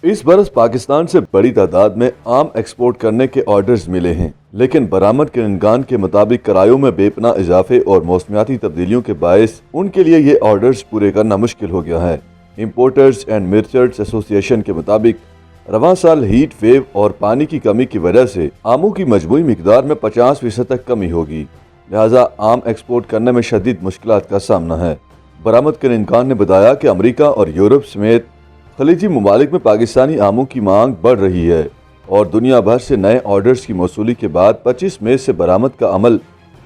इस बरस पाकिस्तान से बड़ी तादाद में आम एक्सपोर्ट करने के ऑर्डर्स मिले हैं, लेकिन बरामद करंदगान के मुताबिक किरायों में बेपना इजाफे और मौसमियाती तब्दीलियों के बायस उनके लिए ये ऑर्डर्स पूरे करना मुश्किल हो गया है। इम्पोर्टर्स एंड मर्चेंट्स एसोसिएशन के मुताबिक रवां साल हीट वेव और पानी की कमी की वजह से आमों की मजमूई मिकदार में 50% तक कमी होगी, लिहाजा आम एक्सपोर्ट करने में शदीद मुश्किलात का सामना है। बरामद करंदगान ने बताया कि अमरीका और यूरोप समेत खलीजी ममालिक में पाकिस्तानी आमों की मांग बढ़ रही है और दुनिया भर से नए ऑर्डर्स की मौसूली के बाद 25 मई से बरामद का अमल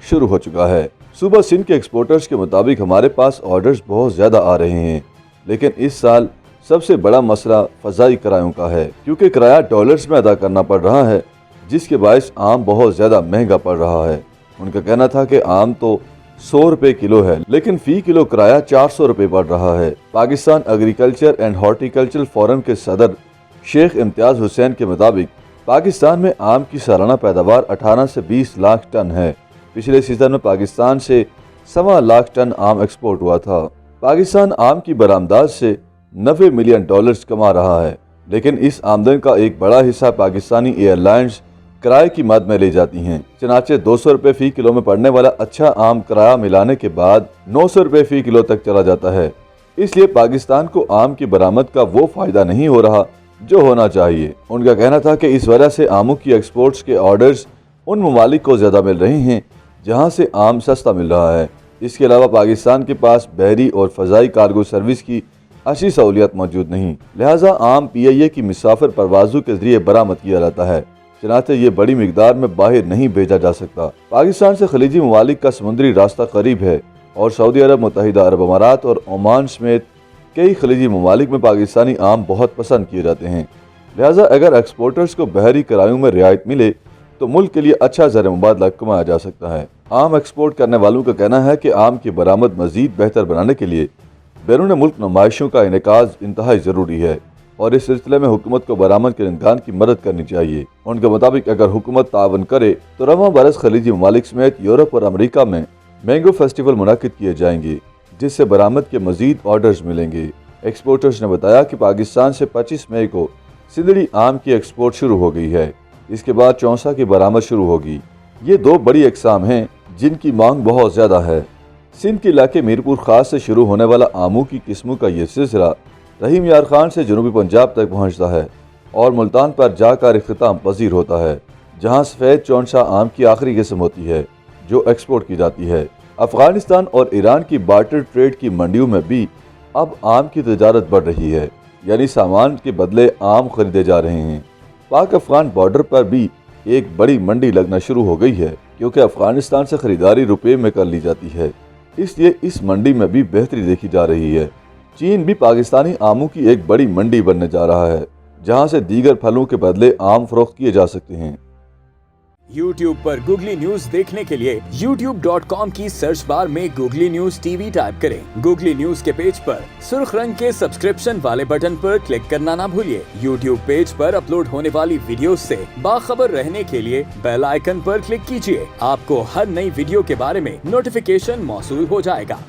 शुरू हो चुका है। सूबा सिंध के एक्सपोर्टर्स के मुताबिक हमारे पास ऑर्डर्स बहुत ज़्यादा आ रहे हैं, लेकिन इस साल सबसे बड़ा मसला फ़ज़ाई किरायों का है, क्योंकि किराया डॉलर्स में अदा करना पड़ रहा है, जिसके बायस आम बहुत ज़्यादा महंगा पड़ रहा है। उनका कहना था कि आम तो 100 रुपए किलो है, लेकिन फी किलो किराया 400 रुपए पड़ रहा है। Pakistan agriculture and horticulture forum के सदर शेख इम्तियाज हुसैन के मुताबिक पाकिस्तान में आम की सालाना पैदावार 18 से 20 लाख टन है। पिछले सीजन में पाकिस्तान से 1.25 लाख टन आम एक्सपोर्ट हुआ था। पाकिस्तान आम की बरामदात से 90 मिलियन डॉलर्स कमा रहा है, लेकिन इस आमदन का एक बड़ा हिस्सा पाकिस्तानी एयरलाइंस किराए की मद में ले जाती हैं। चनाचे 200 रुपए फी किलो में पड़ने वाला अच्छा आम किराया मिलाने के बाद 900 रुपए फी किलो तक चला जाता है। इसलिए पाकिस्तान को आम की बरामद का वो फायदा नहीं हो रहा जो होना चाहिए। उनका कहना था कि इस वजह से आमों की एक्सपोर्ट्स के ऑर्डर्स उन ममालिक को ज़्यादा मिल रहे हैं जहाँ से आम सस्ता मिल रहा है। इसके अलावा पाकिस्तान के पास बहरी और फ़ज़ाई कार्गो सर्विस की अच्छी सहूलियत मौजूद नहीं, लिहाजा आम PIA की मुसाफिर परवाज़ों के जरिए बरामद किया जाता है। चनाचे ये बड़ी मिकदार में बाहर नहीं भेजा जा सकता। पाकिस्तान से खलीजी ममालिक का समुद्री रास्ता करीब है और सऊदी अरब, मुत्तहिदा अरब अमारात और ओमान समेत कई खलीजी ममालिक में पाकिस्तानी आम बहुत पसंद किए जाते हैं। लिहाजा अगर एक्सपोर्टर्स को बहरी किरायों में रियायत मिले तो मुल्क के लिए अच्छा ज़र मुबादला कमाया जा सकता है। आम एक्सपोर्ट करने वालों का कहना है कि आम की बरामद मज़ीद बेहतर बनाने के लिए बैरून मुल्क नुमाइशों का इनेकाज इंतहाई ज़रूरी है और इस सिलसिले में हुकूमत को बरामद करंदगान की मदद करनी चाहिए। उनके मुताबिक अगर हुकूमत तावन करे तो रवां बरस खलीजी ममालिक समेत यूरोप और अमरीका में मैंगो फेस्टिवल मुनाकिद किए जाएंगे, जिससे बरामद के मजीद ऑर्डर्स मिलेंगे। एक्सपोर्टर्स ने बताया कि पाकिस्तान से 25 मई को सिंदड़ी आम की एक्सपोर्ट शुरू हो गई है। इसके बाद चौंसा की बरामद शुरू होगी। ये दो बड़ी अकसाम हैं जिनकी मांग बहुत ज़्यादा है। सिंध के इलाके मीरपुर खास से शुरू होने वाला आमों की किस्मों का ये सिलसिला रहीम यार खान से जनूबी पंजाब तक पहुँचता है और मुल्तान पर जाकर इख्तिताम पजीर होता है, जहाँ सफ़ेद चौंसा आम की आखिरी किस्म होती है जो एक्सपोर्ट की जाती है। अफगानिस्तान और ईरान की बार्टर ट्रेड की मंडियों में भी अब आम की तजारत बढ़ रही है, यानी सामान के बदले आम खरीदे जा रहे हैं। पाक अफगान बॉर्डर पर भी एक बड़ी मंडी लगना शुरू हो गई है, क्योंकि अफगानिस्तान से खरीदारी रुपये में कर ली जाती है, इसलिए इस मंडी में भी बेहतरी देखी जा रही है। चीन भी पाकिस्तानी आमों की एक बड़ी मंडी बनने जा रहा है, जहां से दीगर फलों के बदले आम फरोख्त किए जा सकते हैं। YouTube पर गूगली न्यूज देखने के लिए youtube.com की सर्च बार में गूगली न्यूज TV टाइप करें। गूगली न्यूज के पेज पर सुर्ख रंग के सब्सक्रिप्शन वाले बटन पर क्लिक करना ना भूलिए। YouTube पेज पर अपलोड होने वाली वीडियोस से बाखबर रहने के लिए बेल आइकन पर क्लिक कीजिए। आपको हर नई वीडियो के बारे में नोटिफिकेशन मौसूल हो जाएगा।